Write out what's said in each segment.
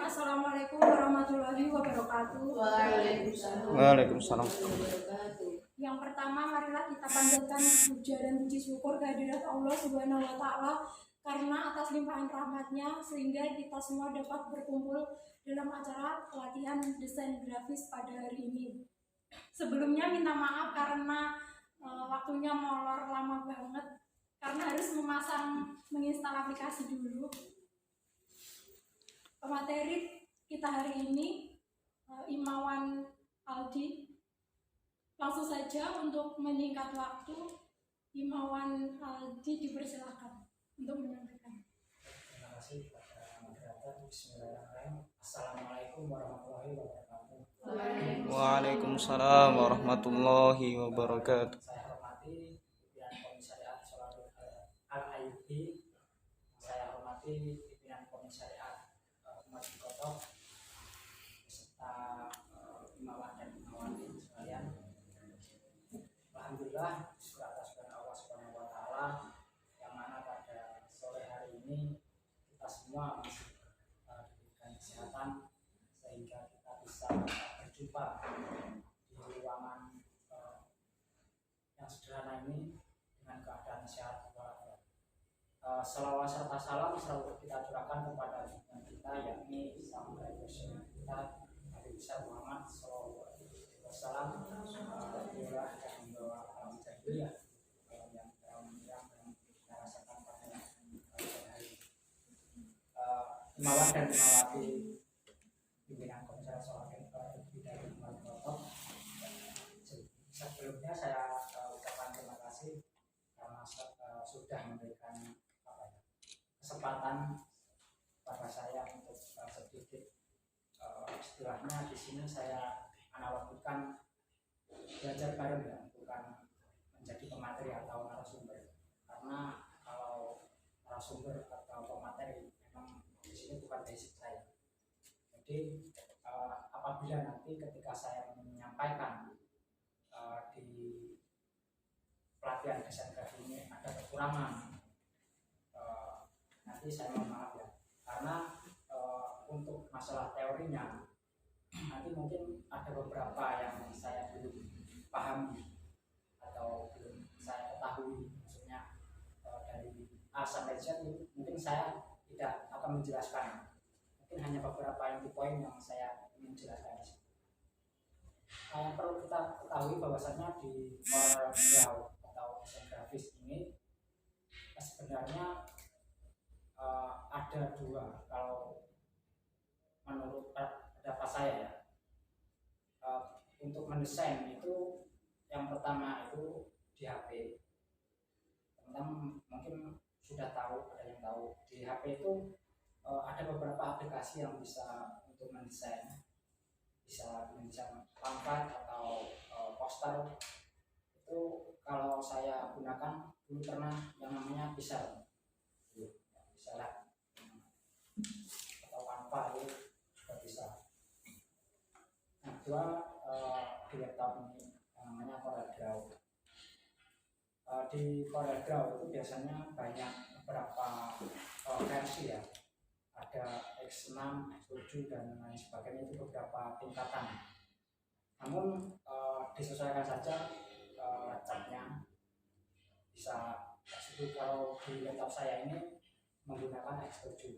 Assalamualaikum warahmatullahi wabarakatuh. Waalaikumsalam. Yang pertama, marilah kita panjatkan puja dan puji syukur kehadirat Allah Subhanahu wa Ta'ala karena atas limpahan rahmatnya sehingga kita semua dapat berkumpul dalam acara pelatihan desain grafis pada hari ini. Sebelumnya minta maaf karena waktunya molor lama banget karena harus menginstal aplikasi dulu. Pemateri kita hari ini Imawan Aldi. Langsung saja untuk menyingkat waktu, Imawan Aldi dipersilakan untuk menyampaikan. Terima kasih kepada moderator. Bismillahirrahmanirrahim. Assalamualaikum warahmatullahi wabarakatuh. Waalaikumsalam warahmatullahi wabarakatuh. Saya hormati pimpinan Komisariat Sholat Al-Ayyubi. Saya hormati pimpinan Komisariat Umat Kotok beserta Imawan dan Imawati sekalian. Alhamdulillah, syukur atas Allah Subhanahu wa Ta'ala yang mana pada sore hari ini kita semua masih diberikan kesehatan sehingga kita bisa berjumpa di ruangan yang sederhana ini dengan keadaan sehat walafiat. Salawat serta salam selalu kita curahkan kepada junjungan kita, yakni sang presiden kita Nabi besar Muhammad SAW. Wassalam. Alhamdulillah yang membawa alam jahiliyah yang kita rasakan pada hari Imawan dan Imawati pimpinan Komisariat Sholat dari Umat Kotok. Sebelumnya saya ucapkan terima kasih karena sudah memberikan kesempatan pada saya untuk sedikit istilahnya di sini saya analogikan belajar bareng ya, bukan menjadi pemateri atau narasumber. Karena kalau narasumber atau pemateri memang di sini bukan basic saya. Jadi apabila nanti ketika saya menyampaikan di pelatihan desain grafis ini ada kekurangan, nanti saya mohon maaf ya, karena untuk masalah teorinya nanti mungkin ada beberapa yang saya belum pahami atau belum saya ketahui, maksudnya dari A sampai Z mungkin saya tidak akan menjelaskan, mungkin hanya beberapa inti poin yang saya ingin jelaskan di sini. Yang perlu kita ketahui bahwasanya di CorelDRAW atau desain grafis ini sebenarnya ada dua kalau menurut pendapat saya ya. Untuk mendesain itu yang pertama itu di HP. Teman-teman mungkin sudah tahu, ada yang tahu di HP itu ada beberapa aplikasi yang bisa untuk mendesain, bisa mendesain pamflet atau poster. Itu kalau saya gunakan dulu pernah yang namanya Pixel, bisa lah, atau Canva itu juga bisa. Nah, dua di laptop ini yang namanya CorelDRAW. Di CorelDRAW itu biasanya banyak beberapa versi ya, ada X6, X7 dan lain sebagainya, itu beberapa tingkatan. Namun disesuaikan saja catnya, bisa X7. Kalau di laptop saya ini menggunakan X7.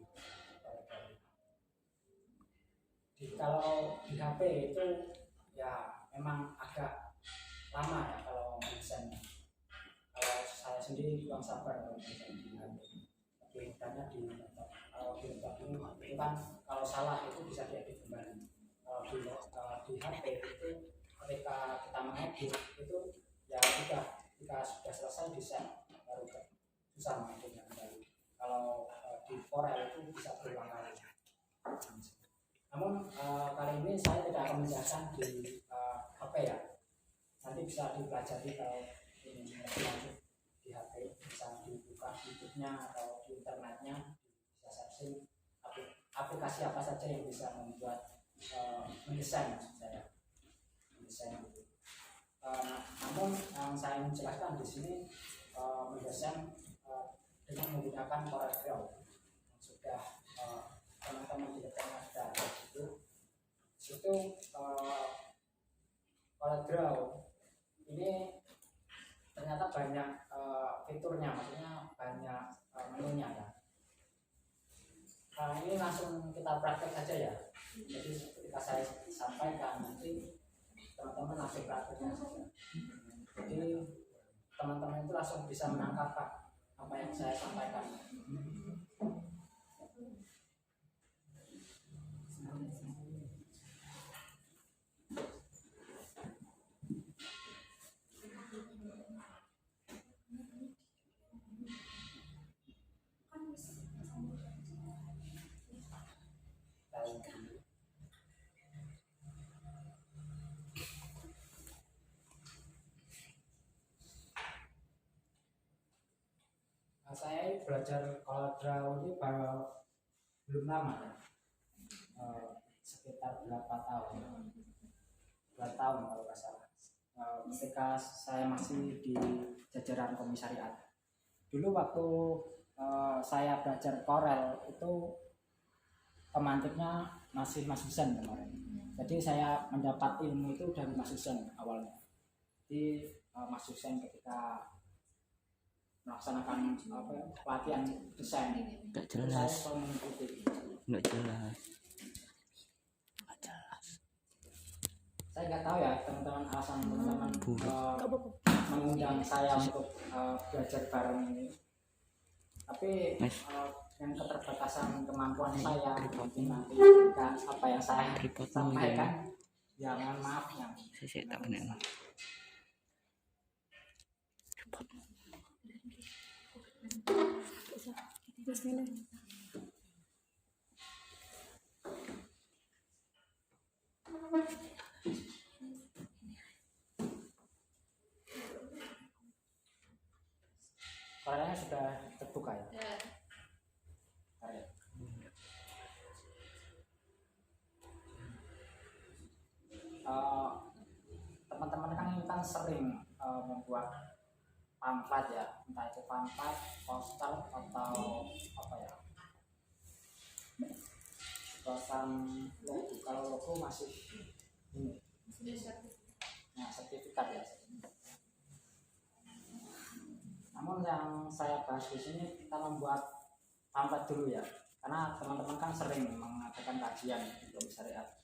Kalau di HP itu ya memang agak lama ya kalau mendesainnya. Kalau saya sendiri kurang sabar kalau mendesain di HP, tapi karena di laptop. Kalau di laptop ini itu kan kalau salah itu bisa diedit kembali. Kalau di HP itu ketika kita mengedit itu ya sudah, ketika sudah selesai desain baru susah mengeditnya kembali. Kalau di Corel itu bisa berulang kali. Namun kali ini saya tidak akan menjelaskan di HP ya. Nanti bisa dipelajari kalau ingin lanjut di HP, bisa dibuka YouTube-nya atau di internetnya, bisa searching aplikasi apa saja yang bisa membuat mendesain maksud saya. Mendesain itu. Namun yang saya ingin jelaskan di sini mendesain dengan menggunakan CorelDRAW yang sudah teman-teman di depannya sudah itu CorelDRAW ini ternyata banyak fiturnya, maksudnya banyak menunya ya. Nah, ini langsung kita praktek saja ya. Jadi ketika saya sampaikan nanti teman-teman langsung prakteknya saja. Jadi teman-teman itu langsung bisa menangkap apa yang saya sampaikan. Saya belajar CorelDRAW ini baru belum lama ya, sekitar berapa tahun, 2 tahun kalau nggak salah. Ketika saya masih di jajaran komisariat, dulu waktu saya belajar Corel itu pemantiknya masih Mas Husen kemarin. Jadi saya mendapat ilmu itu dari Mas Husen awalnya. Jadi Mas Husen ketika melaksanakan pelatihan desain, Nggak jelas. saya selalu mengikuti. Nggak jelas. Saya nggak tahu ya teman-teman alasan teman-teman mengundang saya untuk belajar bareng ini. Tapi dengan keterbatasan kemampuan saya mungkin nanti ketika apa yang saya sampaikan, ya mohon maaf ya. Saya tak benar. Bismillah. Karyanya sudah terbuka ya? Karya. Teman-teman kan sering membuat pamflet ya, entah itu pamflet, poster atau apa ya, buatan logo. Kalau logo masih ini, nah sertifikat ya. Namun yang saya bahas di sini kita membuat pamflet dulu ya, karena teman-teman kan sering mengadakan kajian di komisariat.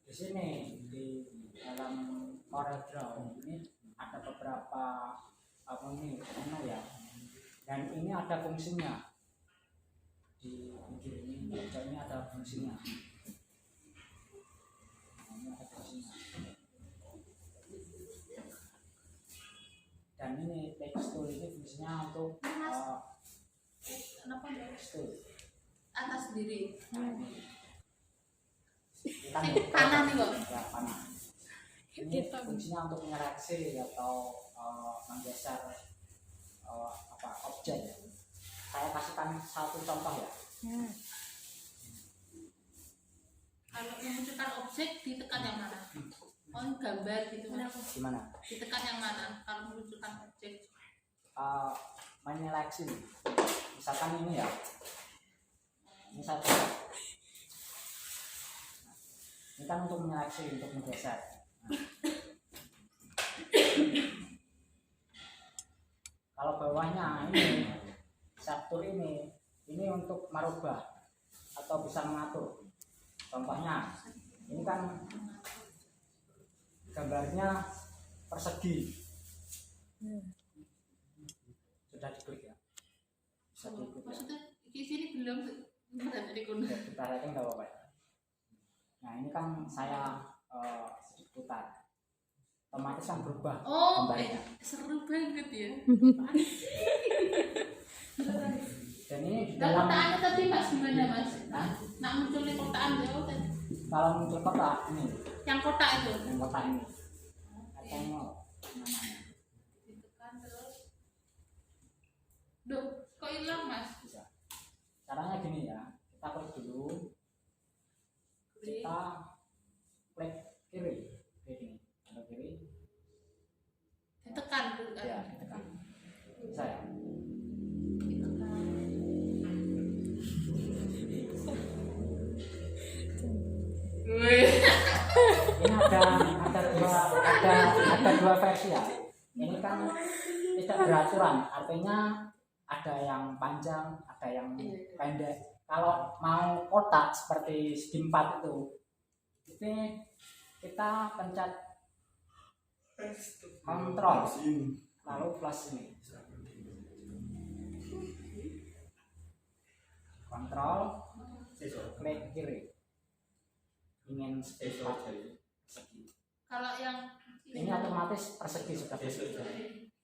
Di sini di dalam CorelDRAW ini ada beberapa menu ya, dan ini ada fungsinya. Di pinggir ini ada fungsinya. Ini ada fungsinya. Dan ini text tool ini fungsinya untuk text tool atas sendiri. Nah, ini kan Panah nih kok. ya, panah. Ini fungsinya untuk menyeleksi atau menggeser objek. Saya kasihkan satu contoh ya. Kalau memunculkan objek ditekan yang mana? Oh, gambar gitu kan? Gimana? Ditekan yang mana? Kalau memunculkan objek? Menyeleksi. Misalkan ini ya. Ini saya coba. Ini kan untuk menyeleksi, untuk menggeser. Kalau bawahnya ini subtool ini untuk merubah atau bisa mengatur. Contohnya ini kan gambarnya persegi. Sudah diklik ya? Bisa diklik ya? Maksudnya di sini belum dari kuno. Ya, kita rating nggak apa-apa ya. Nah ini kan saya sedikit putar, otomatis kan berubah Oh, gambarnya. seru banget ya. Dan ini Nah, dalam kotaannya tadi mas gimana mas? Nak muncul di kotaan jauh tadi. kalau muncul kotak ini, Yang kotak itu. yang kotak ini, atau namanya Ditekan terus. Duh, kok hilang mas? bisa. Caranya gini ya, kita klik dulu, kita klik kiri, klik ini, atau kiri, Ditekan dulu kan? ya ditekan. Bisa ya. Ditekan. Wih. Ini ada dua versi ya. Ini kan tidak beraturan, artinya ada yang panjang, ada yang pendek. Kalau mau kotak seperti segi 4 itu, ini kita pencet kontrol lalu plus ini, kontrol klik kiri, ingin segi 4 persegi. Kalau yang Ini otomatis persegi sudah persegi.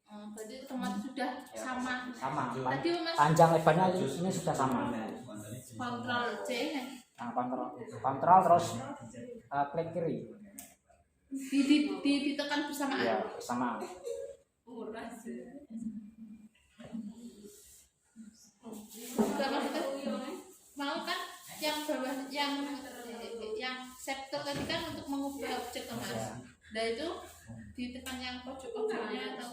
berarti otomatis sudah sama. Sama. Tadi mas Panjang lebarnya ini sudah sama. kontrol C nih. Nah, kontrol terus klik kiri. Ditekan bersamaan. Ya, sama. Enggak maksudnya mau kan yang bawah yang sektor tadi kan untuk mengubah objek tuh, mas. Ya. Nah itu ditekan yang pojok-pojoknya atau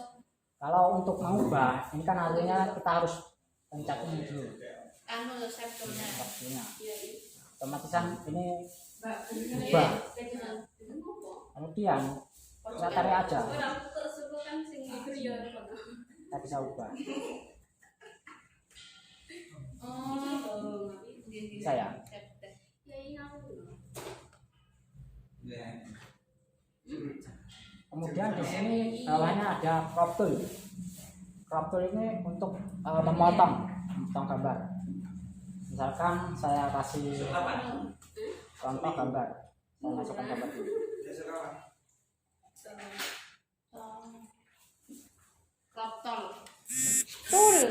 Kalau untuk mengubah, ini kan artinya kita harus pencet ini dulu. anu sektornya. Waktunya. Otomatis kan ini ubah. Kemudian kita tarik aja. Kita bisa ubah. Oh, Bisa ya? Kemudian di sini bawahnya ada crop tool. Crop tool ini untuk memotong gambar. Misalkan saya kasih contoh gambar, saya masukkan gambar dulu. crop tool. Tool.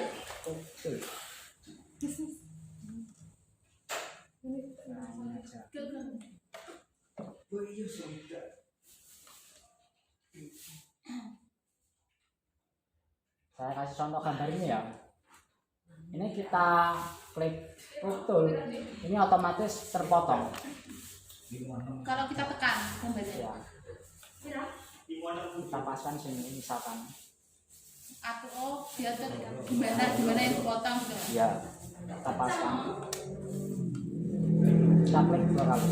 Nah, ini aja. Saya kasih contoh gambar ini ya. Ini kita klik tool, ini otomatis terpotong. Kalau kita tekan gambarnya. Ya. Kita paskan sini misalkan. Atau diatur gimana yang dipotong gitu. Ya, kita paskan. Kita klik 2 kali,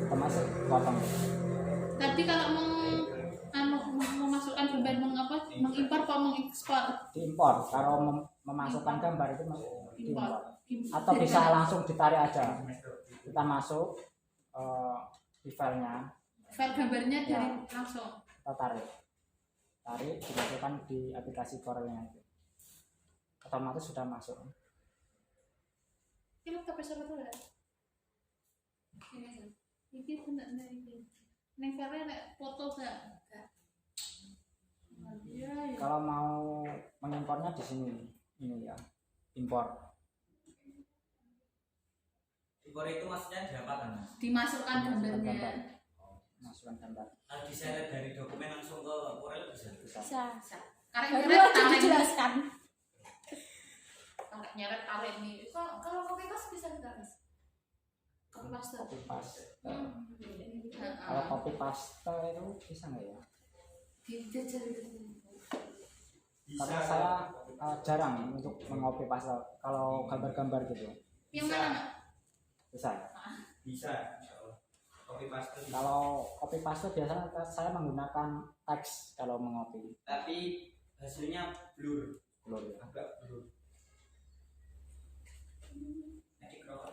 otomatis potong. Tadi kalau memasukkan gambar mengimpor atau mengekspor? Diimpor. Kalau memasukkan gambar itu diimpor. Atau Jadi bisa langsung ditarik aja. Kita masuk di filenya, file gambarnya dari Ya. langsung. kita tarik, dimasukkan di aplikasi Corelnya itu. Otomatis sudah masuk. Ini tapi siapa tuh ya? Ini benar ini. Neng file nek foto gak? Iya. Kalau mau mengimpornya di sini, ini ya, impor. Impor itu maksudnya diapakan, Mas? Dimasukkan gambarnya. Gambar. Masukkan gambar. Kalau diseret dari dokumen langsung ke Corel bisa? Bisa. Bisa. Karena Baru nyeret aja tarik dijelaskan. Kalau nyeret tarik nih. Kalau copy paste bisa enggak, Mas? Copy paste. Copy paste. Heeh. Kalau copy paste itu bisa nggak ya? Dijajar gitu. Karena saya jarang untuk mengcopy paste kalau gambar-gambar gitu. Yang mana, Mak? Bisa. Bisa, insya Allah. Copy paste bisa. Kalau copy paste biasanya saya menggunakan teks kalau mengcopy. Tapi hasilnya blur, Blur ya. agak blur. Jadi kalau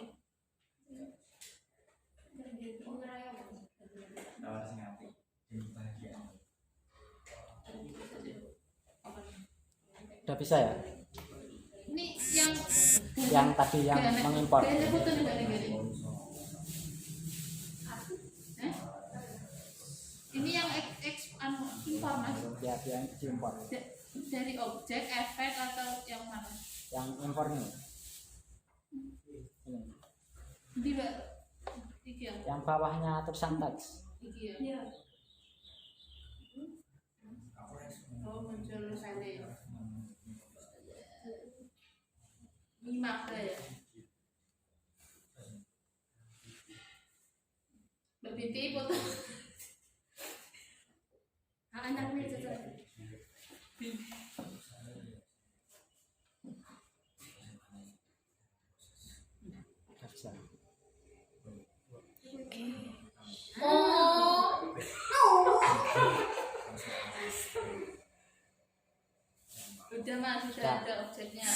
tahu sih ngerti, jadi bahagia. Udah bisa ya? Ini Yang tadi yang mengimpor. Gaya foto juga nih, gini. Ini yang impor, Mas. Ya, yang diimpor. Dari objek, efek atau yang mana? yang impor ini. Ini. Di Mbak. Iki ya. Yang bawahnya tulisan teks. Iki ya. Iya. Oh, muncul sale. Nyimak ya. Lebih foto. Anaknya cocok. Kerja. Oh. Udah Mas, sudah ada objeknya.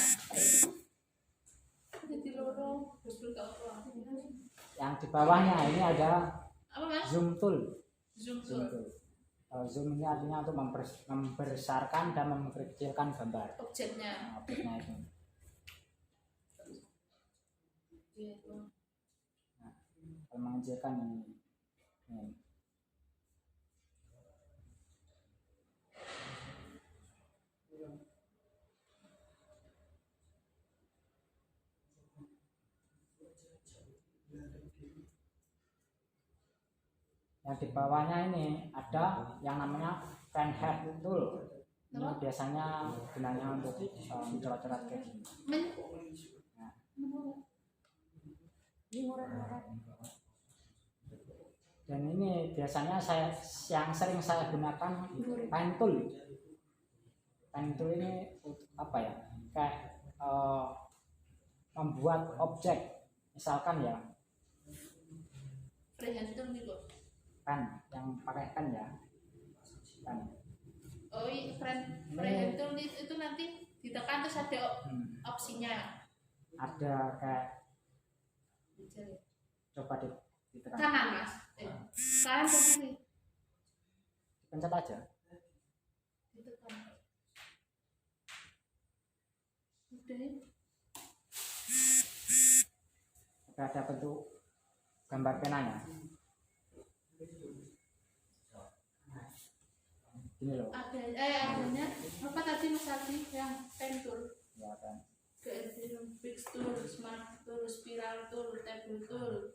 Jadi loro, double ke apa? Yang di bawahnya ini ada Apa Mas? zoom tool. Zoom Zoom tool. tool. Zoom ini artinya untuk membesarkan dan memperkecilkan gambar. Objeknya. Nah, objeknya itu. Gitu. Kalau mengecilkan ini. Yang di bawahnya ini ada yang namanya pen head tool. Ini biasanya gunanya untuk mencoret-coret kayak gini. Nah, dan ini biasanya yang sering saya gunakan pen tool. Pen tool ini apa ya? Kayak membuat objek, misalkan ya Freehand tool nih kok. pen yang pakai pen ya. Pen. Oh iya, freehand tool itu nanti ditekan terus ada opsinya. Ada kayak coba ditekan. Kanan Mas. Kanan ke kiri. Pencet aja. Ditekan. Udah ya. Oke, ada bentuk gambar penanya. Ini loh. Adanya apa tadi Mas Aldi yang pen tool? Ya kan. Fix tool, smart tool, spiral tool, table tool.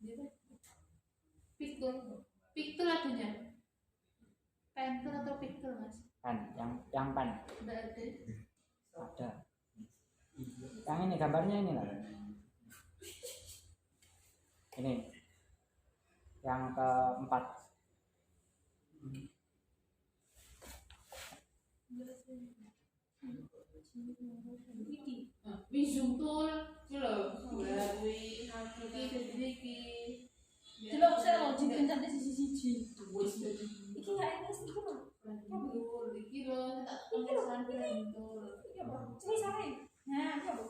Gitu. Pick tool adanya. Pen tool atau pick tool Mas? Pen, yang pen. Enggak ada. Ada. Yang ini gambarnya ini lah. Ini. Yang keempat. Zoom tool, lho. Kuwi iki. Delok sik lho dipencet siji-siji. Iki gak enak iki lho. Iki lho tak pemesan tool. Iki apa? Sini sare. Nah, iki apa?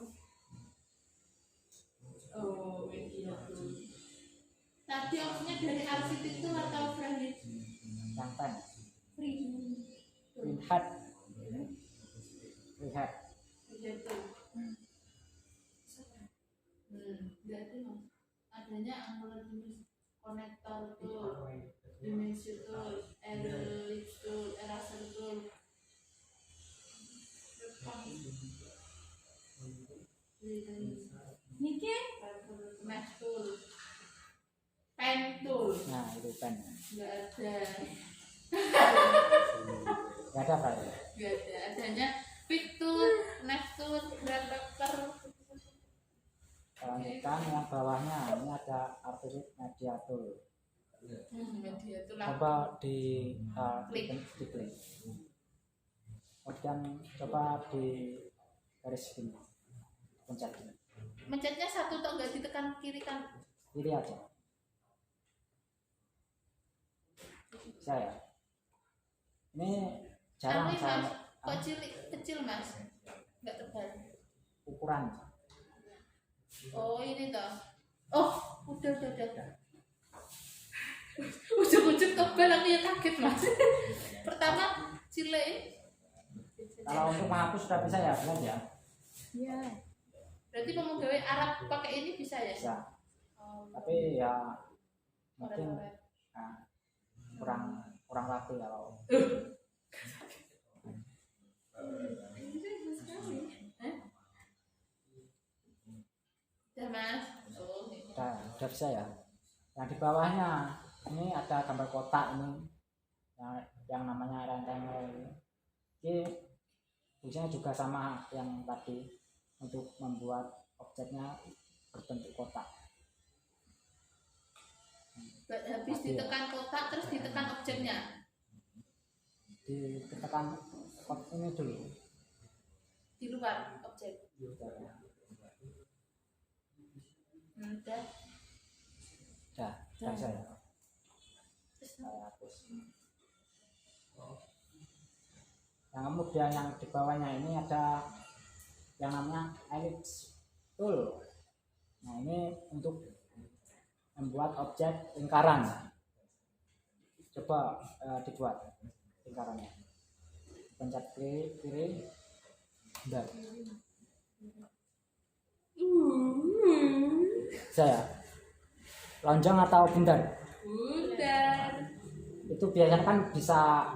Oh, iki ya. Tadi opsinya dari arsitektur atau grafis? Yang pen. Free. Print head. Gitu. Jadi Mas, adanya angular konektor tool, dimensi tool, ellipse tool, eraser tool. Niki Mesh tool, pen tool, Nah, itu pen. nggak ada, Ya ada berarti. nggak ada. Adanya pick tool, knife tool, grafter. Selanjutkan yang bawahnya ini ada artistic media tool. Media tool apa? Coba di Klik. klik. Kemudian coba di garis ini. Pencet ini. Mencetnya satu atau enggak ditekan kiri kan? Kiri aja. Bisa ya. Ini jarang Mas, saya kok kecil Mas? Enggak tebal. ukuran. Oh ini toh. Oh udah. Ujuk-ujuk tebal aku ya kaget Mas. Pertama cilik. Kalau untuk menghapus sudah bisa ya, benar ya? Iya. Berarti pemenggawe Arab pakai ini bisa ya? Bisa. Oh, Tapi ya mungkin orang-orang. kurang rapi kalau Udah bisa ya. Yang di bawahnya ini ada gambar kotak ini yang namanya rectangle ini fungsinya juga sama yang tadi untuk membuat objeknya berbentuk kotak. Habis ditekan kotak terus ditekan objeknya. Ditekan ini dulu Di luar objek. Udah. Udah saya hapus. Yang kemudian yang di bawahnya ini ada yang namanya ellipse tool. Nah ini untuk membuat objek lingkaran. Coba dibuat lingkarannya. Pencet kiri, bundar. Saya lonjong atau bundar? Bundar. Itu biasanya kan bisa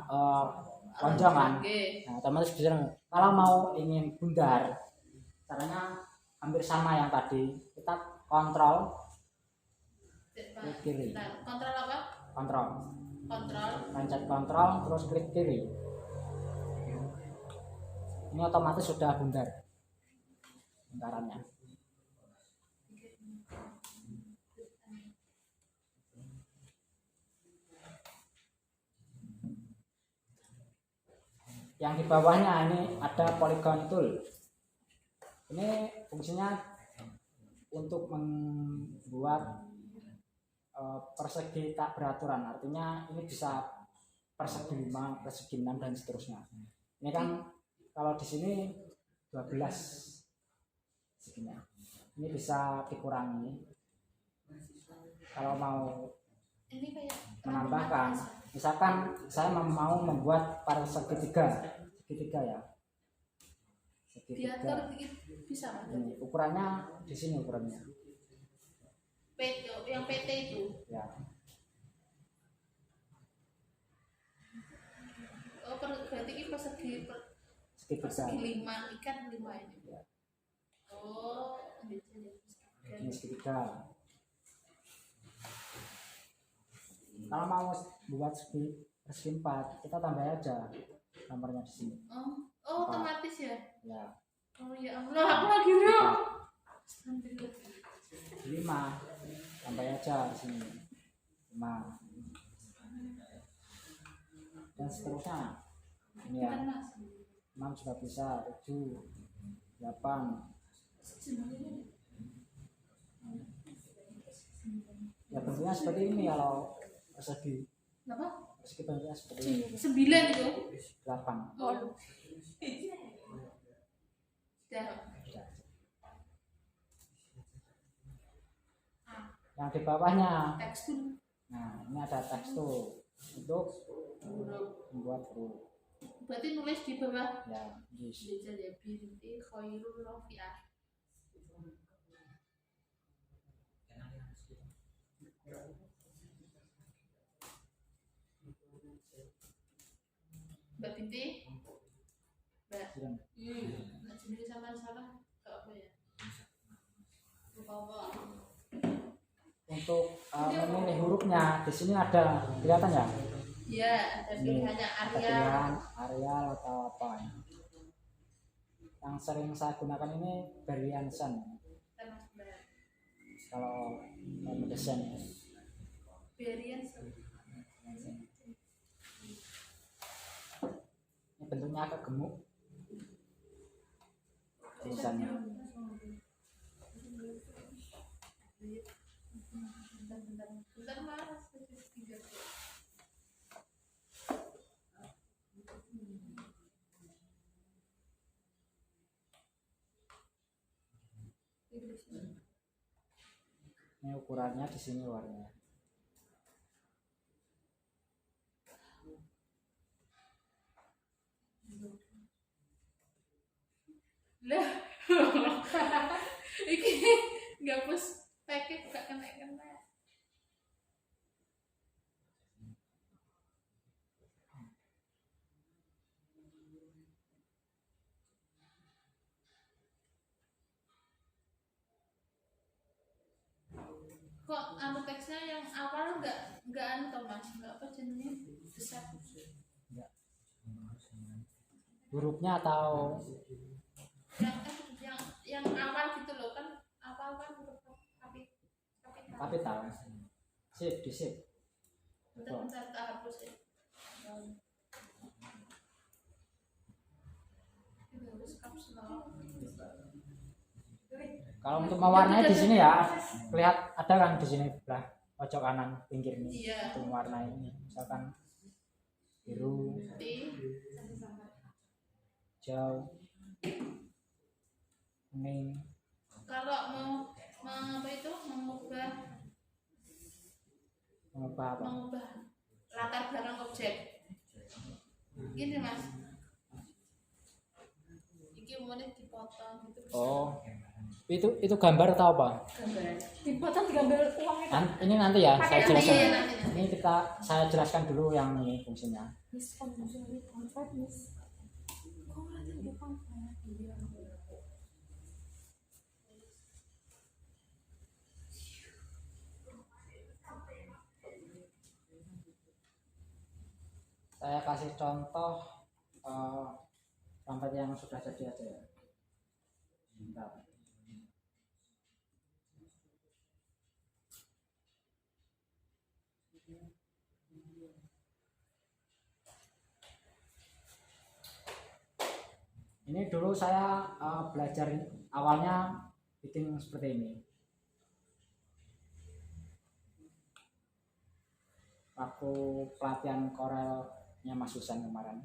lonjong kan. Oke. Nah, otomatis bisa. Kalau mau ingin bundar, caranya hampir sama yang tadi. Kita kontrol kiri. Nah, kontrol apa? Kontrol. Kontrol. Pencet kontrol terus klik kiri. Ini otomatis sudah bundar lingkarannya. Yang di bawahnya ini ada polygon tool. Ini fungsinya untuk membuat persegi tak beraturan. Artinya ini bisa persegi 5, persegi 6 dan seterusnya. Ini kan kalau di sini 12 seginya. Ini bisa dikurangi. Kalau mau Ini kayak menambahkan, misalkan saya mau membuat segitiga ya, segitiga. diatur dikit bisa nggak? Ini ukurannya di sini ukurannya. PT yang PT itu. Ya, Oh, berarti ini persegi segitiga. persegi 5 ikan 5 ini. Ya. Oh, Ini segitiga. Kalau mau buat persegi 4, kita tambah aja nomornya di sini. Oh, otomatis ya. Ya, Oh ya Allah, aku lagi dong. 5 tambah aja di sini 5 dan seterusnya. Ini ya, 6 juga bisa, 7, 8. Ya bentuknya seperti ini kalau persegi. Apa? Persegi bentuknya seperti ini. 9 itu. 8. Oh. Sudah. Yang di bawahnya, Tekstur. nah ini ada tekstur untuk membuat huruf. Berarti nulis di bawah. Ya, di Jajal ya binti khairul rafi'ah. Mbak Binti, Mbak, nggak sendiri sama salah, gak apa ya? Lupa apa? untuk memilih hurufnya di sini ada kelihatan ya? Iya, ada Ini pilihannya ada Arya. pilihan Arial atau apa? Yang sering saya gunakan ini Berliansen. Kalau mendesain Berian. ini bentuknya agak gemuk tulisannya. Bentar mas. Ini ukurannya di sini warnanya. Lah, iki nggak pus pakai gak kena. Kok anu teksnya yang awal nggak anu toh mas, nggak apa jenisnya besar. Hurufnya atau Yang awal gitu loh kan, awal kan huruf kapital. Sip, di sip. bentar tak hapus ya. Ini harus caps lock. Kalau untuk mewarnai di sini ya, lihat ada kan di sini belah pojok kanan pinggir ini. Iya. Untuk mewarnai ini, misalkan biru, T. hijau, kuning. Kalau mau apa itu mengubah Mengubah apa? latar belakang objek. Gini mas. Iki mulai dipotong gitu. Oh, itu gambar atau apa? Dibuatkan digambar uangnya. Ini nanti ya, saya jelaskan. Iya, nanti. Ini saya jelaskan dulu yang ini fungsinya. Miss konfet, Miss. Kok ngeliatin di konfet? Iya. Saya kasih contoh sampai yang sudah jadi aja ya. Bentar. Ini dulu saya belajar awalnya bikin seperti ini. Waktu pelatihan Corelnya Mas Husan kemarin.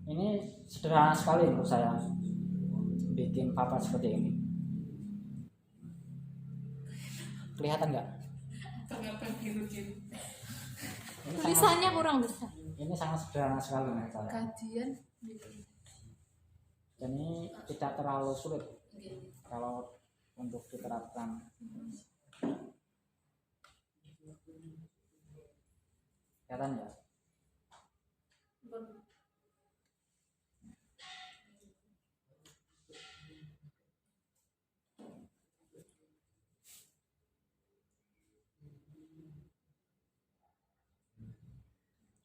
Ini sederhana sekali menurut saya bikin papan seperti ini. Kelihatan nggak? Abang-abang biru-biru. Ini Tulisannya kurang besar. ini sangat sederhana sekali menurut saya. Kajian gitu. Dan ini tidak terlalu sulit Gitu. kalau untuk diterapkan. Kelihatan ya?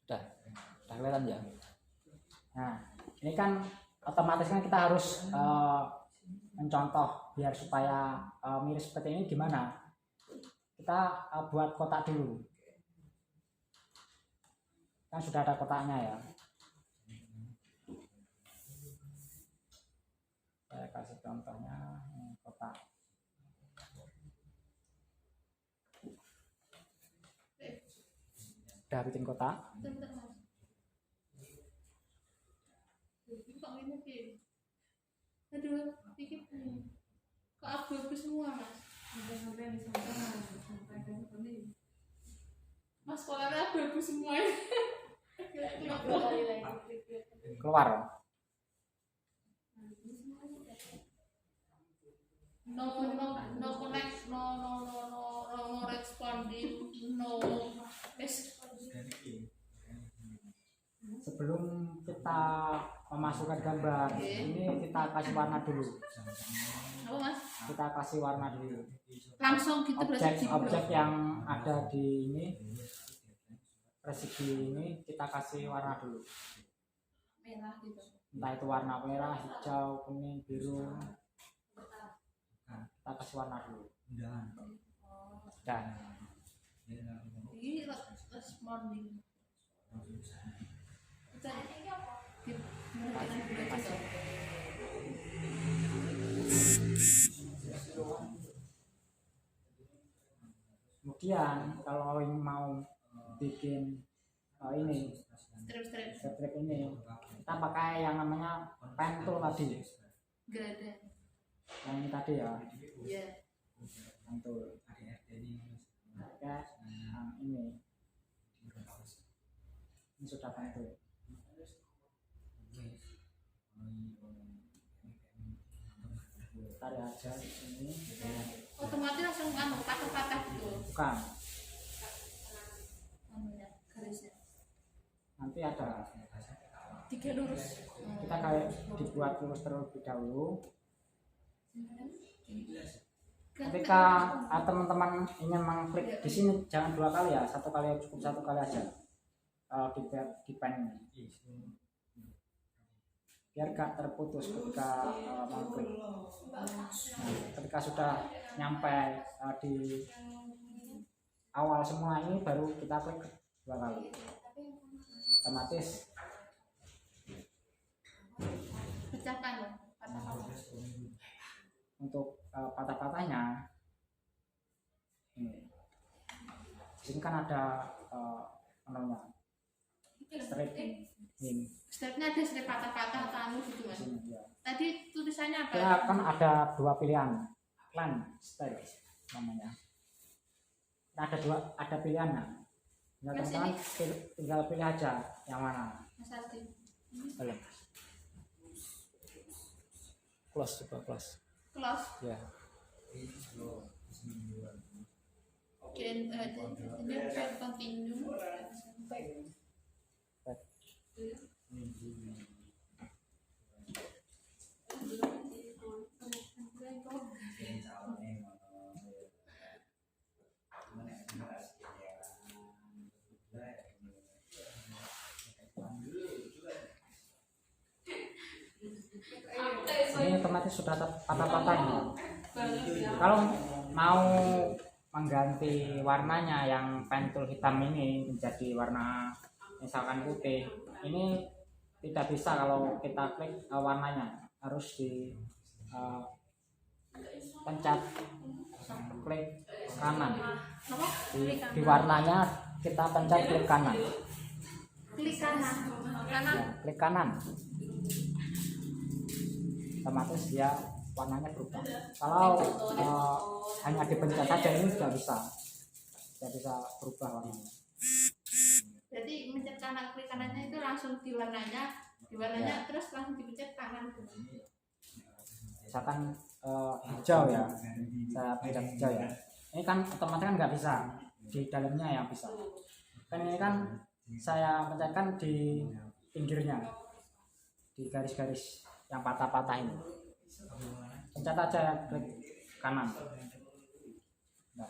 Udah kelihatan ya. Nah, ini kan otomatis kan kita harus mencontoh biar supaya mirip seperti ini gimana? Kita buat kotak dulu. Kan sudah ada kotaknya ya. Saya kasih contohnya kotak. Udah bikin kotak. Bentar, Mas. Ini kok ini sih? Aduh, dikit nih. Kok abu-abu semua, Mas? Mas, kolornya abu-abu semua. Keluar. No connect, no responding, no. Sebelum kita memasukkan gambar, ini kita kasih warna dulu. Apa Mas? Kita kasih warna dulu. Langsung gitu berarti Objek yang ada di ini, persegi ini kita kasih warna dulu. merah gitu. Entah itu warna merah, hijau, kuning, biru. Nah, kita kasih warna dulu. Dan Ini responding. Kita kemudian kalau mau bikin ini strip ini, kita pakai yang namanya pen tool tadi. Gak ada. Yang ini tadi ya, Iya. pen tool. Pakai yang ini. Ini sudah pen tool. Tarik aja ini. Otomatis langsung anu patah-patah gitu. Bukan, Anunya, garisnya. nanti ada. Tiga lurus. Kita kayak dibuat lurus terlebih dahulu. Ketika teman-teman ingin mengklik di sini jangan 2 kali ya, 1 kali cukup, 1 kali aja kalau di pen ini, biar gak terputus ketika mengklik. Nah, ketika sudah nyampe di awal semua ini baru kita klik 2 kali, otomatis pecahkan patah-patah. untuk patah-patahnya ini. Di sini kan ada namanya strip ini. Stripnya ada strip patah-patah atau anu gitu Di mas. sini ya. Tadi tulisannya apa? Ya kan ada 2 pilihan, plan strip namanya. Nah, ada pilihannya. Nah, Mas, teman-teman tinggal pilih aja yang mana. Mas Adi. Belum. Close, coba close. Close. Ya. Then continue. Ini otomatis sudah patah-patah ini. Kalau mau mengganti warnanya yang pentul hitam ini menjadi warna misalkan putih, ini tidak bisa kalau kita klik warnanya, harus di pencet klik kanan. Di warnanya kita pencet klik kanan. Klik kanan. Kanan. Ya, klik kanan. Otomatis dia warnanya berubah. Kalau hanya dipencet saja ini tidak bisa berubah warnanya. Berarti mencet kanan, klik kanannya itu langsung di warnanya terus langsung dipencet kanan. Misalkan hijau ya, saya pencet hijau ya. Ini kan otomatis kan nggak bisa, di dalamnya yang bisa. Kan ini kan saya pencetkan di pinggirnya, di garis-garis yang patah-patah ini. Pencet aja ya, klik kanan. Nah.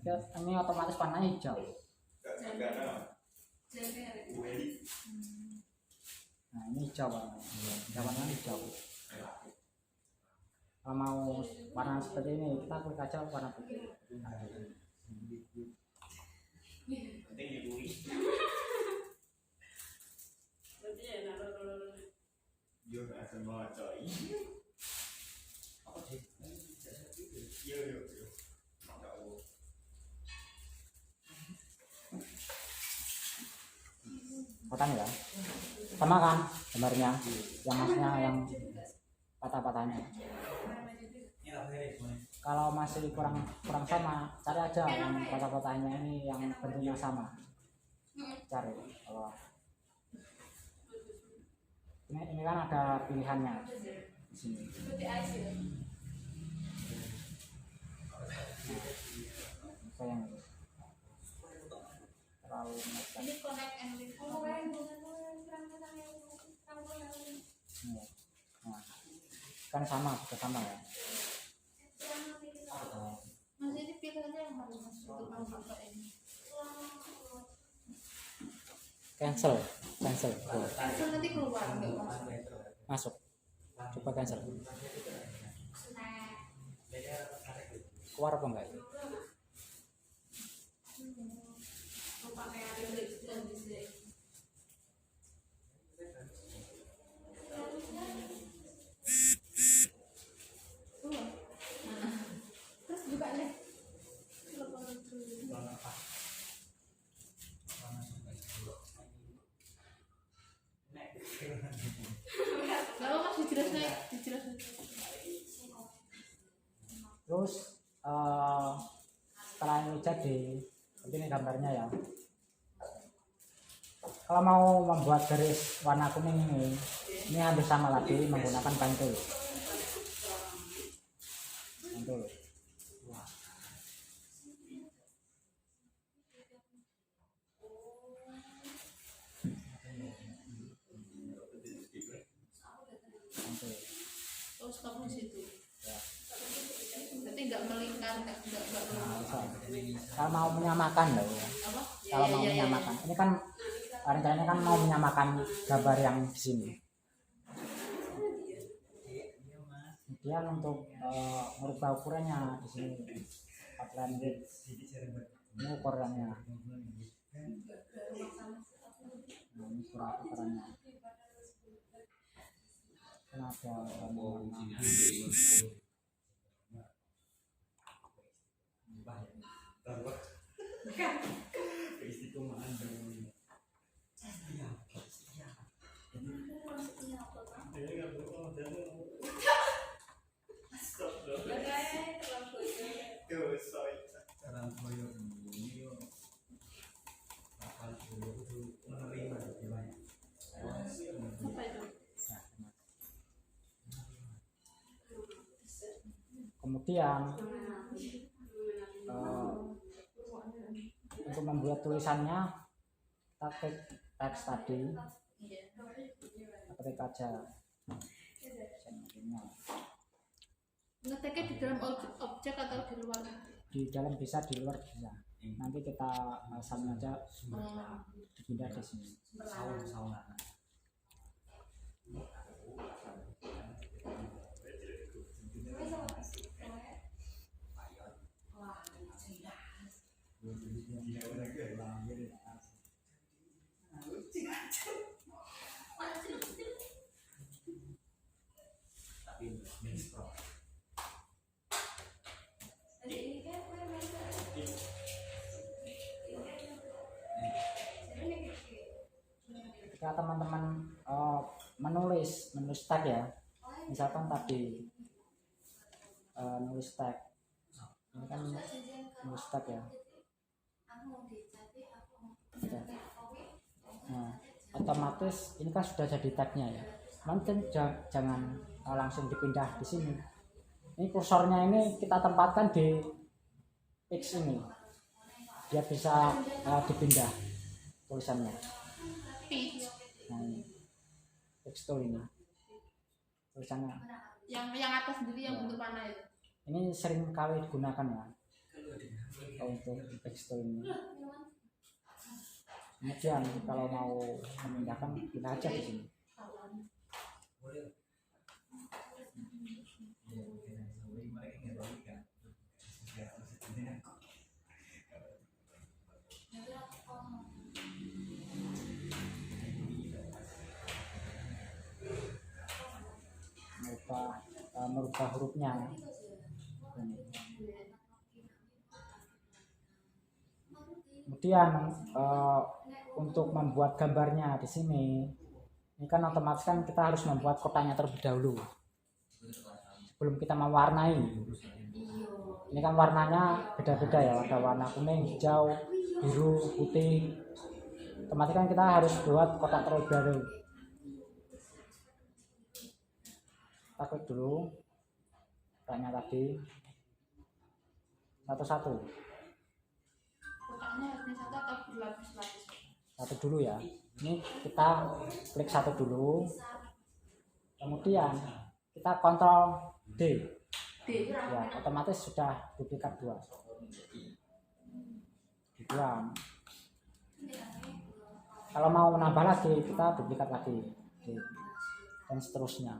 Ya, ini otomatis warnanya hijau. Nah, ini hijau warnanya hijau. Kalau mau warna seperti ini kita klik aja warna putih. Patah ya, sama kan gambarnya, yang maksudnya yang patah-patahnya. Kalau masih kurang sama, cari aja yang patah-patahnya ini yang bentuknya sama, cari. Kalau ini kan ada pilihannya di sini. Sayang terlalu melekat. Ini connect and Nah, kan sama, sudah sama ya. Mas ini pilihannya yang harus masuk untuk apa ini? Cancel. Cancel nanti keluar nggak masuk. Masuk. Coba cancel. Keluar apa enggak? Terus buka deh. Lalu mas dijelaskan. Terus setelah ini jadi seperti ini gambarnya ya. Kalau mau membuat garis warna kuning ini hampir sama lagi menggunakan pentul. Terus kamu di situ. kan enggak Kalau mau menyamakan loh, apa? kalau mau menyamakan, ini kan rencananya kan mau menyamakan gambar yang di sini. Kemudian untuk merubah ukurannya di sini, outline width, ini ukurannya. Nah, ini ukurannya. Kan ada warna. Apa itu? Kemudian untuk membuat tulisannya kita klik teks tadi, klik aja. Ngeteknya di dalam objek atau di luar? Di dalam bisa, di luar bisa. Nanti kita sama aja dipindah di sini. Ketika teman-teman menulis tag ya, misalkan tadi nulis tag, ini kan nulis tag ya. Nah, otomatis ini kan sudah jadi tagnya ya. Nanti jangan langsung dipindah di sini. Ini kursornya ini kita tempatkan di X ini, dia bisa dipindah tulisannya. Nah, ini X tool ini tulisannya. Yang atas sendiri yang bentuk panah itu. Ini sering kali digunakan ya untuk X tool ini. Kemudian kalau mau memindahkan kita aja di sini. Merubah hurufnya. Kemudian untuk membuat gambarnya di sini, ini kan otomatis kan kita harus membuat kotaknya terlebih dahulu sebelum kita mewarnai. Ini kan warnanya beda-beda ya, ada warna kuning, hijau, biru, putih. Otomatis kan kita harus buat kotak terlebih dahulu. Kita klik dulu kotaknya tadi satu-satu. Kotaknya harusnya satu atau berlapis-lapis? Satu dulu ya. Ini kita klik satu dulu. Kemudian kita kontrol D. Ya, otomatis sudah duplikat dua. Dibuang. Kalau mau menambah lagi kita duplikat lagi. D. Dan seterusnya.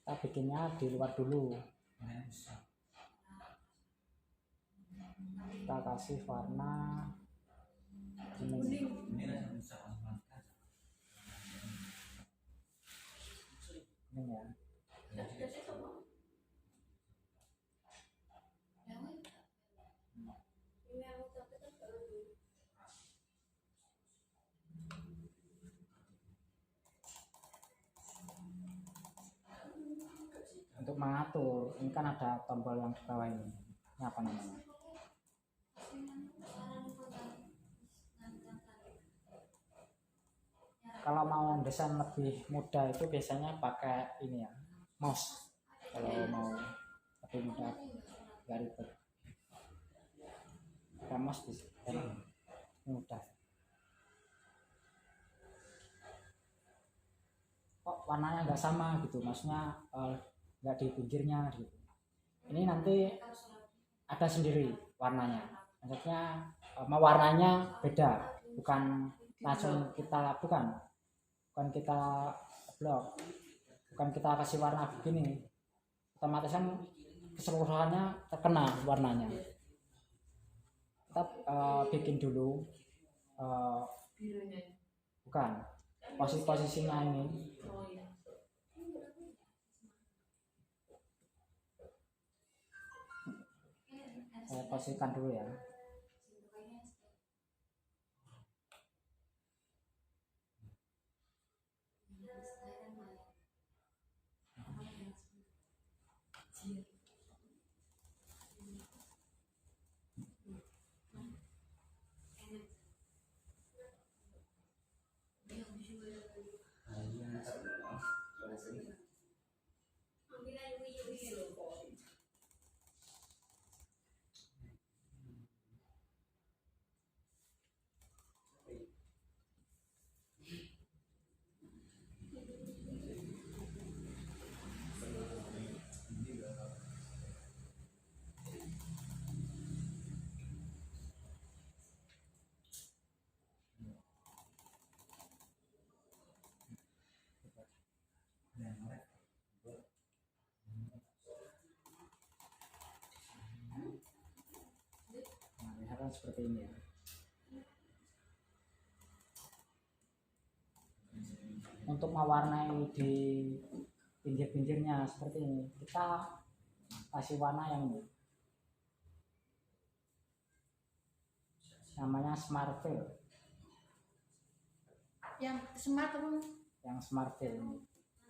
Kita bikinnya di luar dulu. Kita kasih warna ini ya. Untuk mengatur, ini kan ada tombol yang di bawah ini. Ini apa namanya? Kalau mau desain lebih mudah itu biasanya pakai ini ya, mouse. Kalau mau lebih mudah, nggak ribet. Pakai mouse bisa, mudah. warnanya nggak sama gitu, maksudnya nggak di pinggirnya gitu. Ini nanti ada sendiri warnanya, maksudnya warnanya beda, bukan langsung kita bukan kita blok, bukan kita kasih warna begini, otomatis kan keseluruhannya terkena warnanya. Kita bikin dulu birunya. bukan posisinya ini. Oh iya. Saya posisikan dulu ya. Nah, misalkan seperti ini ya. Untuk mewarnai di pinggir-pinggirnya seperti ini, kita kasih warna yang ini. Namanya smart fill. Yang smart apa? Yang smart fill ini.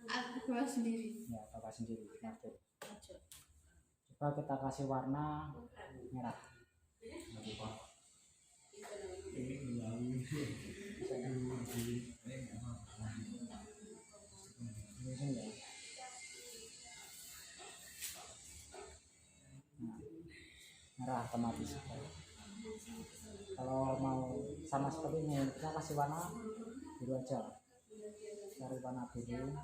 Aku bawa sendiri. Ya, bapak sendiri smart fill. Aja. Coba kita kasih warna merah. Ini sini ya. Nah, merah otomatis. Kalau mau sama seperti ini, kita kasih warna biru aja. Cari warna biru.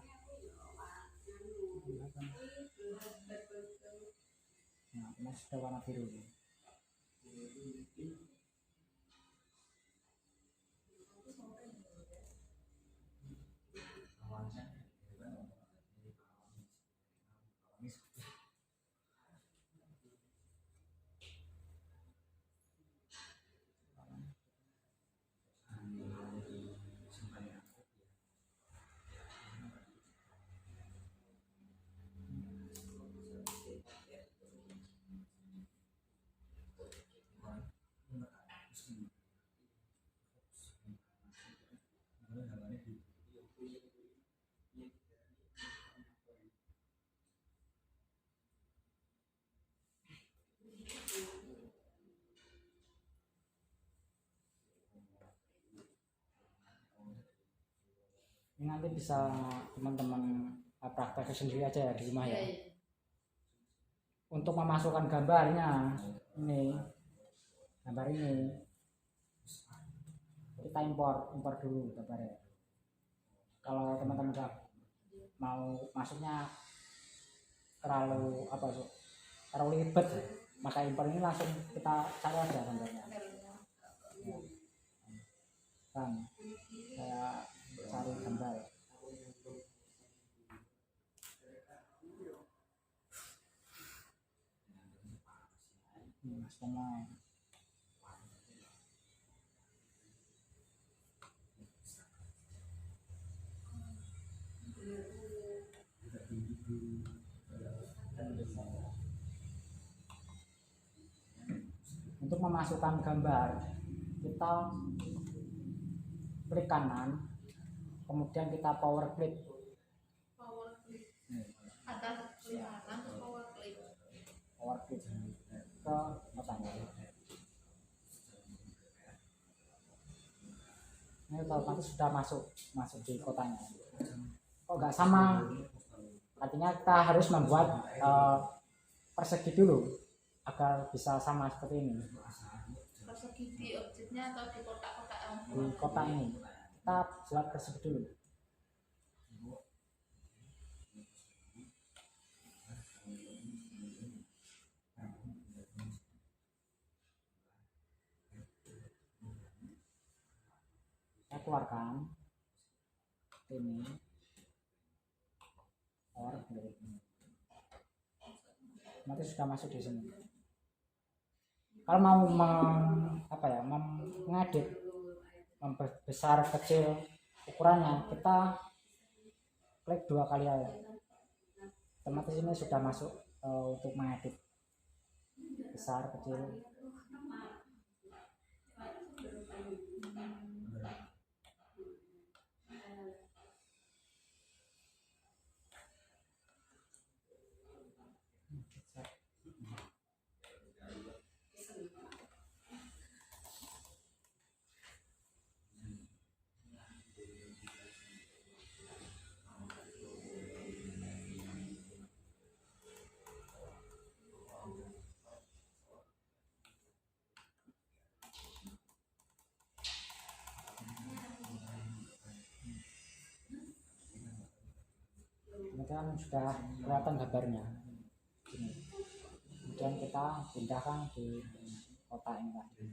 Nah, ini sudah warna biru. Ini nanti bisa teman-teman praktek sendiri aja ya di rumah ya. Iya. Untuk memasukkan gambarnya, ini gambar ini kita impor dulu gambarnya. Kalau teman-teman udah mau masuknya terlalu ribet, maka impor ini langsung kita cari aja gambarnya. Kan saya cari gambar. Semua untuk memasukkan gambar, kita klik kanan, kemudian kita power click. Power click. Atas klik kanan terus power click. Power click ke kotanya. Ini otomatis sudah masuk di kotanya. Kok nggak sama? Artinya kita harus membuat persegi dulu agar bisa sama seperti ini. Persegi di objeknya atau di kotak-kotak yang Di kotak ini kita buat persegi dulu. keluarkan ini blur nanti sudah masuk di sini. Kalau mau mengedit membesar kecil ukurannya, kita klik 2 kali aja, otomatis ini sudah masuk untuk mengedit besar kecil. Ini kan sudah kelihatan gambarnya. Kemudian kita pindahkan di kotak ini tadi.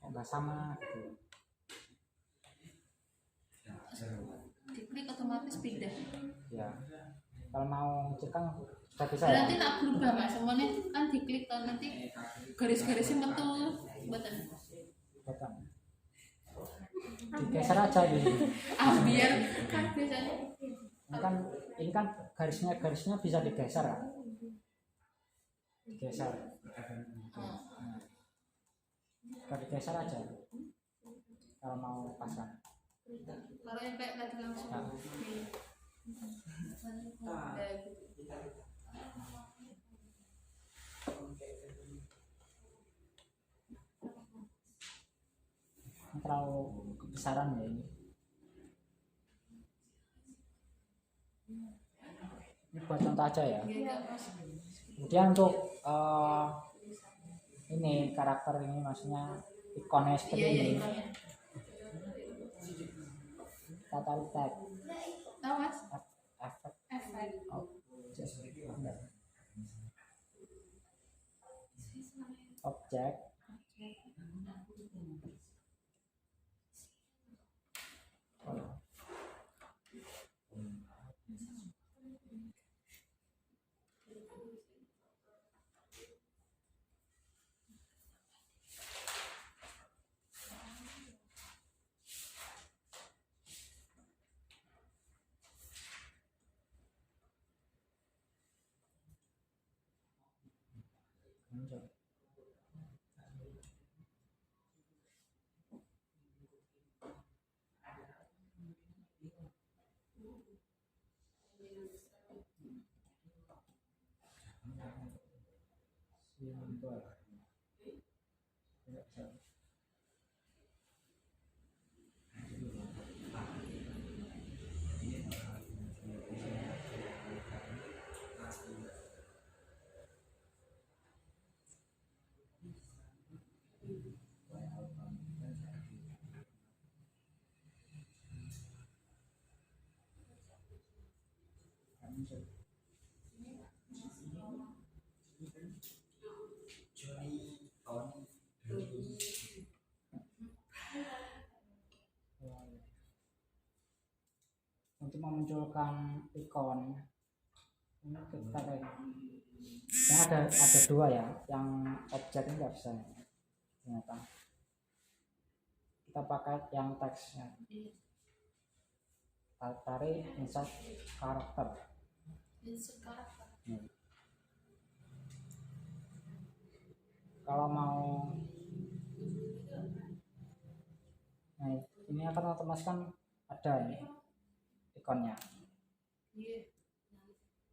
Enggak sama gitu. Diklik otomatis pindah. Ya, kalau mau kan sudah bisa ya. Berarti tak berubah mas, semuanya kan diklik kan nanti garis-garisnya metu buatan. Betul. Digeser aja ini. Biar kan biasanya. Ini kan garisnya bisa digeser ya. Digeser. Digeser aja. Kalau mau pasang. Kalau yang kayak tadi langsung. Terlalu kebesaran ya ini. Ini buat contoh aja ya. Kemudian untuk ini karakter ini maksudnya ikonnya seperti ini. Kita tarik tag. Tahu mas? Efek. Objek. Untuk memunculkan ikon ini kita ada dua ya, yang objek ini nggak bisa ternyata. Kita pakai yang teksnya. Tarik insert karakter. Kalau mau ini akan otomatis kan ada ini ikonnya.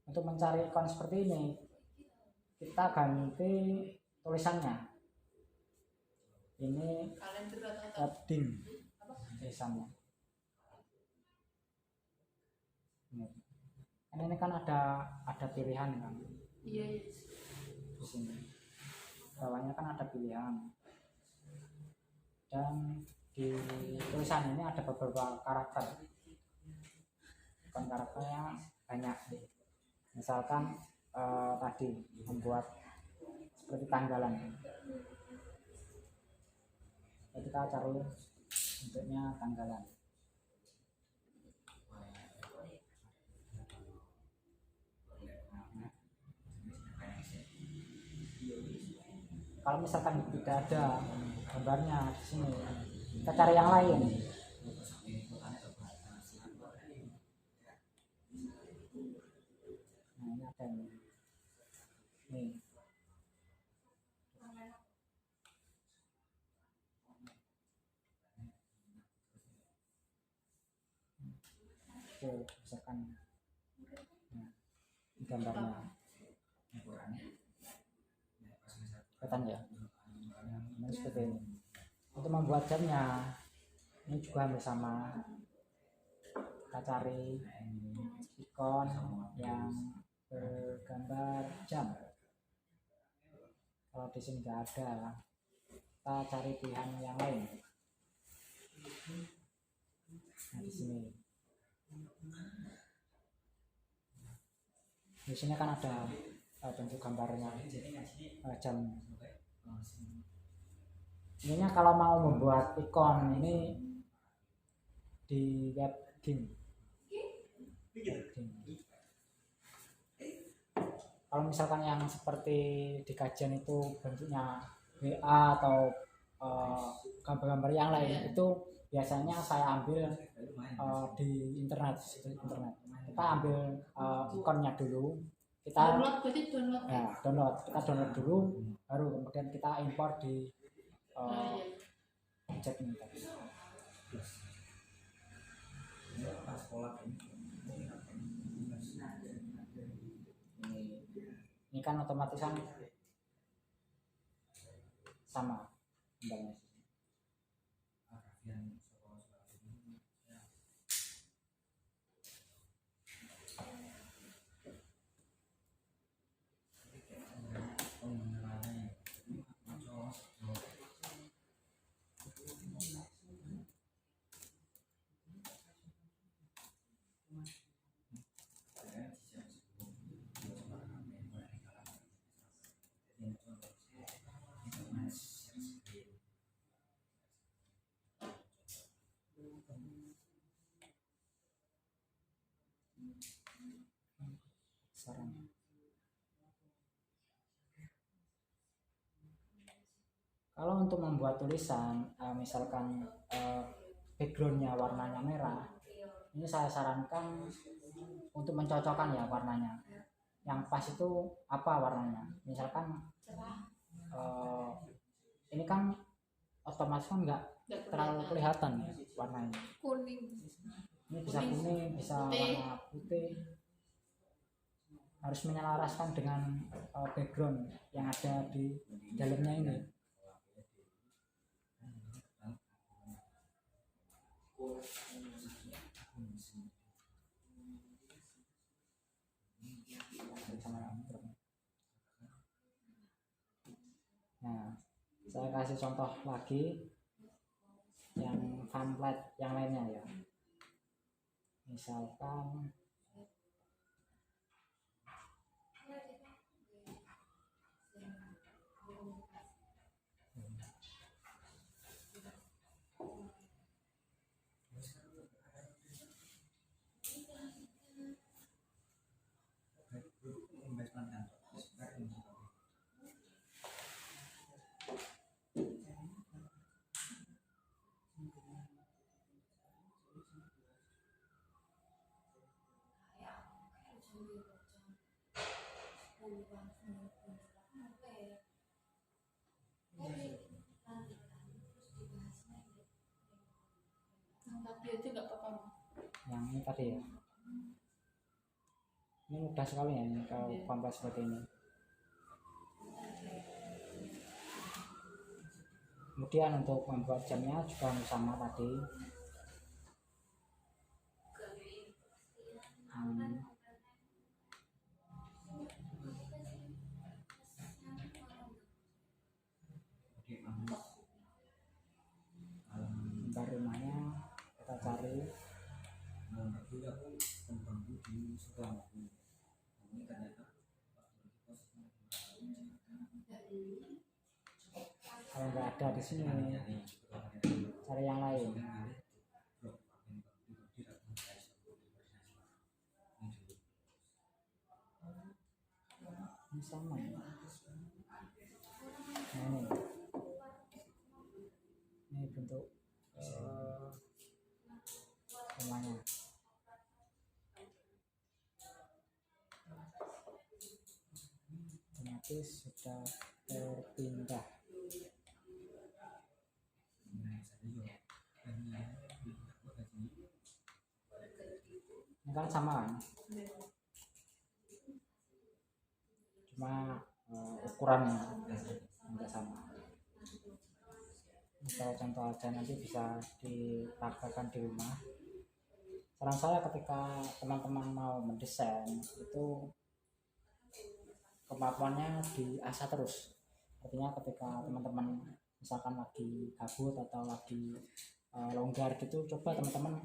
Untuk mencari ikon seperti ini kita ganti tulisannya. Ini heading tulisannya. Kan ini kan ada pilihan kan Iya, iya. di sini. Bawahnya kan ada pilihan. Dan di tulisan ini ada beberapa karakter. Bukan karakternya banyak. Misalkan tadi membuat seperti tanggalan. Kita cari bentuknya tanggalan. Kalau misalkan tidak ada gambarnya di sini, kita cari yang lain. Nah, ini ada ini. Nih. Oke, misalkan nah, ini gambarnya. Kelihatan ya? Nah, seperti ini. Untuk membuat jamnya, ini juga hampir sama. Kita cari ikon yang bergambar jam. Kalau di sini nggak ada, kita cari pilihan yang lain. Nah, di sini. Di sini kan ada bentuk gambarnya jam. Ininya kalau mau membuat ikon ini di web game. Kalau misalkan yang seperti di kajian itu bentuknya WA atau gambar-gambar yang lain, itu biasanya saya ambil di internet. Kita ambil ikonnya dulu, kita Berarti download. ya, kita download dulu, baru kemudian kita import di Iya. objek ini tadi. Ini kan otomatis kan sama gambarnya. Saran. Kalau untuk membuat tulisan, misalkan backgroundnya warnanya merah, ini saya sarankan untuk mencocokkan ya warnanya. Yang pas itu apa warnanya? Misalkan ini kan otomatis kan nggak terlalu kelihatan ya warnanya. Kuning. Ini bisa kuning, bisa warna putih. Harus menyelaraskan dengan background yang ada di dalamnya ini. Nah, saya kasih contoh lagi yang template yang lainnya ya. Misalkan Tadi aja nggak apa-apa. yang ini tadi ya. Ini mudah sekali ya ini kalau kompas seperti ini. Kemudian untuk membuat jamnya juga sama tadi. Kalau nggak ada di sini, cari yang lain. Ini sama ya. Nah, ini bentuk rumahnya. Otomatis sudah terpindah. Ini kan sama kan? Cuma ukurannya enggak sama. Kalau contoh aja nanti bisa dipraktekkan di rumah. Saran saya ketika teman-teman mau mendesain itu kemampuannya diasah terus. Artinya ketika teman-teman misalkan lagi gabut atau lagi longgar gitu, coba teman-teman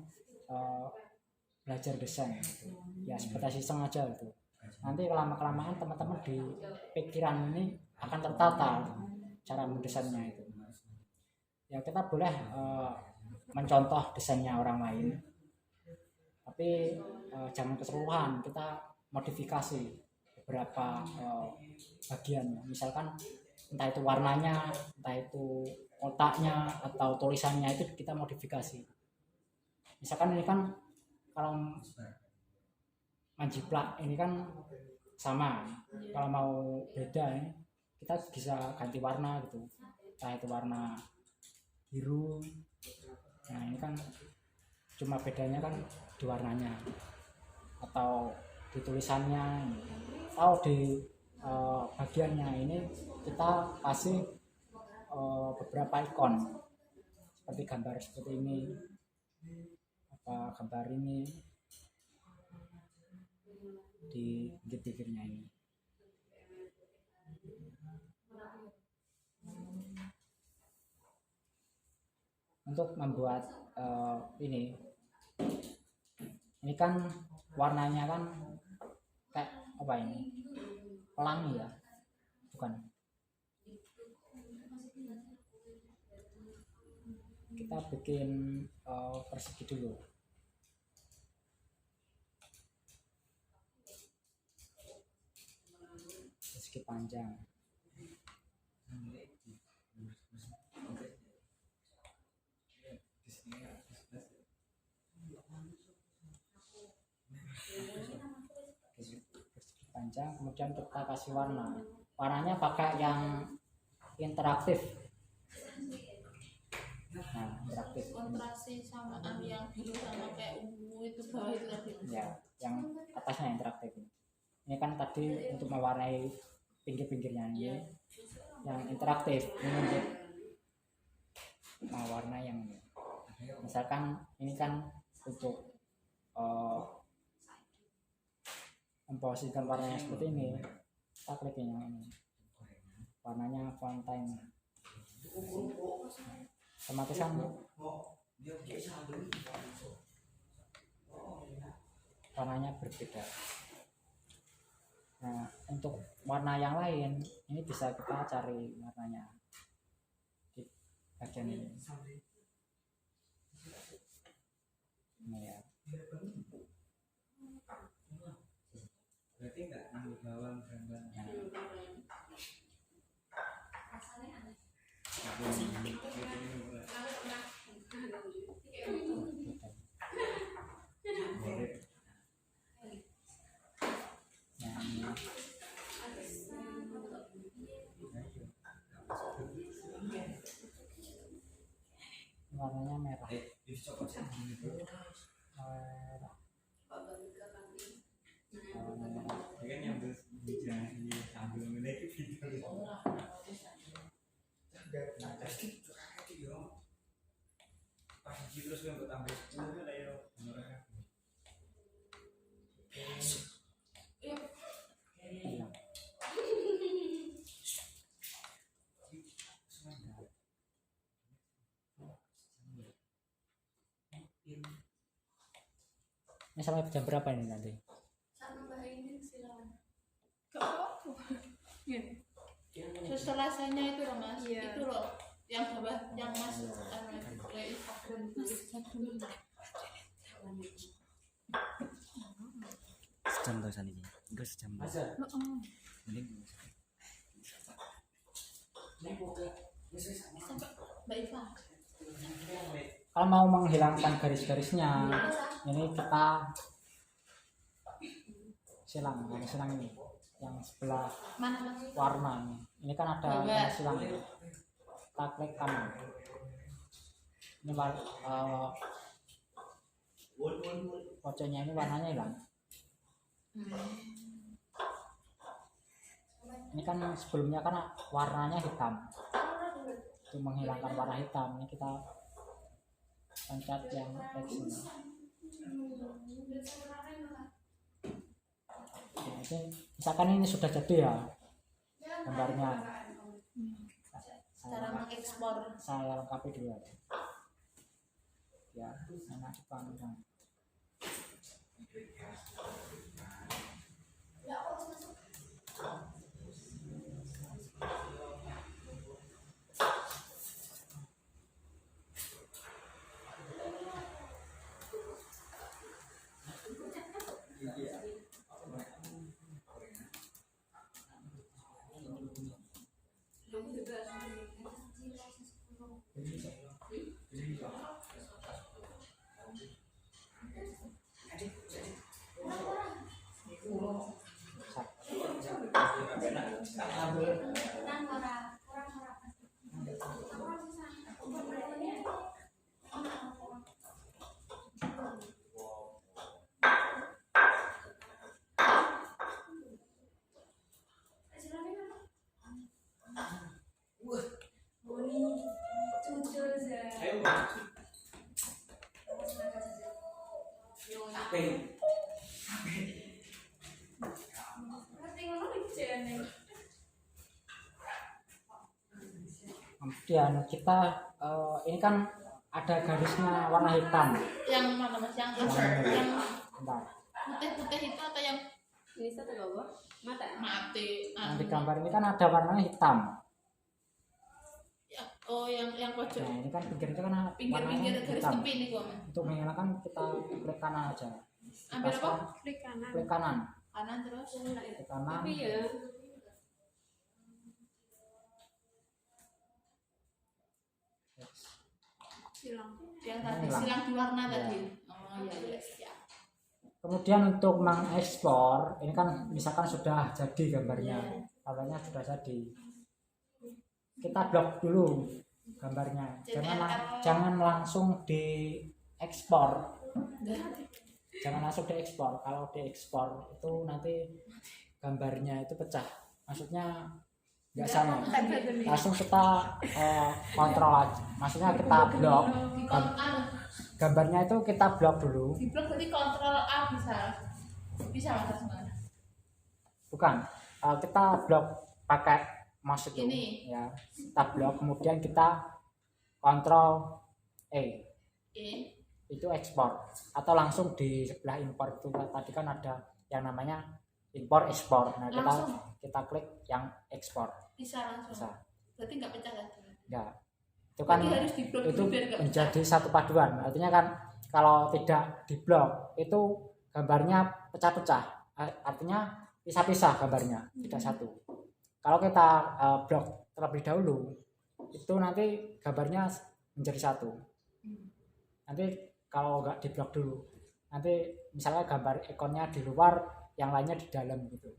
belajar desain gitu. Ya seperti iseng aja gitu. Nanti lama-kelamaan teman-teman di pikiran ini akan tertata cara mendesainnya itu. Ya kita boleh mencontoh desainnya orang lain, tapi jangan keseluruhan, kita modifikasi beberapa bagian. Misalkan entah itu warnanya, entah itu kotaknya atau tulisannya, itu kita modifikasi. Misalkan ini kan kalau manjiplak ini kan sama, kalau mau beda ini kita bisa ganti warna gitu, entah itu warna biru. Nah ini kan cuma bedanya kan di warnanya atau di tulisannya, atau di bagiannya ini kita kasih beberapa ikon seperti gambar seperti ini, apa gambar ini di pinggir-pinggirnya ini. Untuk membuat ini kan warnanya kan kayak apa ini, pelangi ya, bukan? Kita bikin persegi dulu. Persegi panjang. Panjang, kemudian kita kasih warnanya pakai yang interaktif. Nah, interaktif kontrasi sama yang biru sama kayak ungu itu bawah itu tadi ya, yang atasnya interaktif. Ini kan tadi untuk mewarnai pinggir-pinggirnya, ini yang interaktif ini untuk mewarnai yang ini. Misalkan ini kan untuk memposisikan warnanya seperti ini, kita klik yang ini, warnanya fontaine. Otomatis kan warnanya berbeda. Nah untuk warna yang lain ini bisa kita cari warnanya di bagian ini. Ini ya. Berarti nggak ambil bawang gambar. Warnanya merah. Terus yang bertambah 10 lah ya. Ini sampai jam berapa ini nanti? Terus selesainya itu loh mas, Iya. itu loh yang bawah yang mas kayak Instagram Sejam tau sana ini. Enggak sejam. Azhar Mending sampai Mbak Iva. kalau mau menghilangkan garis-garisnya ini kita silang ini yang sebelah Mana mas? warna ini kan ada Bawah. silang kita klik kanan ini pojoknya ini warnanya hilang. Ini kan sebelumnya kan warnanya hitam, untuk menghilangkan warna hitam ini kita pencet yang X ini. Nah, ini misalkan ini sudah jadi ya gambarnya, Cara mengekspor. saya lengkapi dulu ya enak dipandang. Kemudian kita ini kan ada garisnya warna hitam. Yang mana mas? Yang Bentar. putih-putih itu atau yang Ini satu bawah mata. mati? Yang di gambar ini kan ada warnanya hitam. Ya, oh yang pojok. Nah ini kan pinggirnya kan Pinggir-pinggir warnanya garis hitam. tepi nih gua. Untuk menghilangkan kita klik kanan aja. Ambil apa? Dipaskan, Klik kanan. klik kanan, Kanan terus. klik kanan. Tapi ya silang. Yang tadi Hilang. silang di warna Ya. tadi. Oh iya iya siap. Kemudian untuk mengekspor, ini kan misalkan sudah jadi gambarnya, gambarnya sudah jadi. Kita blok dulu gambarnya, jangan langsung diekspor, jangan langsung diekspor. Kalau diekspor itu nanti gambarnya itu pecah, maksudnya nggak sama. Langsung kita kontrol aja, maksudnya kita blok gambarnya itu kita blok dulu. Di blok berarti kontrol A bisa mas semuanya. Bukan, kita blok pakai mouse itu Ini. ya, kita blok kemudian kita kontrol E itu ekspor, atau langsung di sebelah import itu tadi kan ada yang namanya impor ekspor. Nah Langsung? kita klik yang ekspor Bisa langsung. bisa. Berarti nggak pecah lagi. Ya itu kan Berarti harus diblok itu dulu biar nggak menjadi satu paduan, artinya kan kalau tidak diblok itu gambarnya pecah-pecah, artinya pisah-pisah gambarnya, tidak satu. Kalau kita blok terlebih dahulu itu nanti gambarnya menjadi satu. Nanti kalau nggak diblok dulu, nanti misalnya gambar ikonnya di luar, yang lainnya di dalam gitu.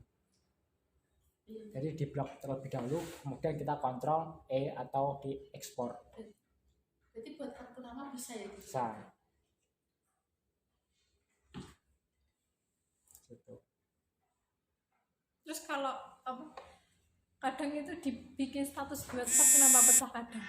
Jadi diblok terlebih dahulu, kemudian kita kontrol E atau diekspor. Berarti buat kartu nama bisa ya? Bisa. Gitu. Terus kalau apa? Kadang itu dibikin status di WhatsApp kenapa pecah kadang?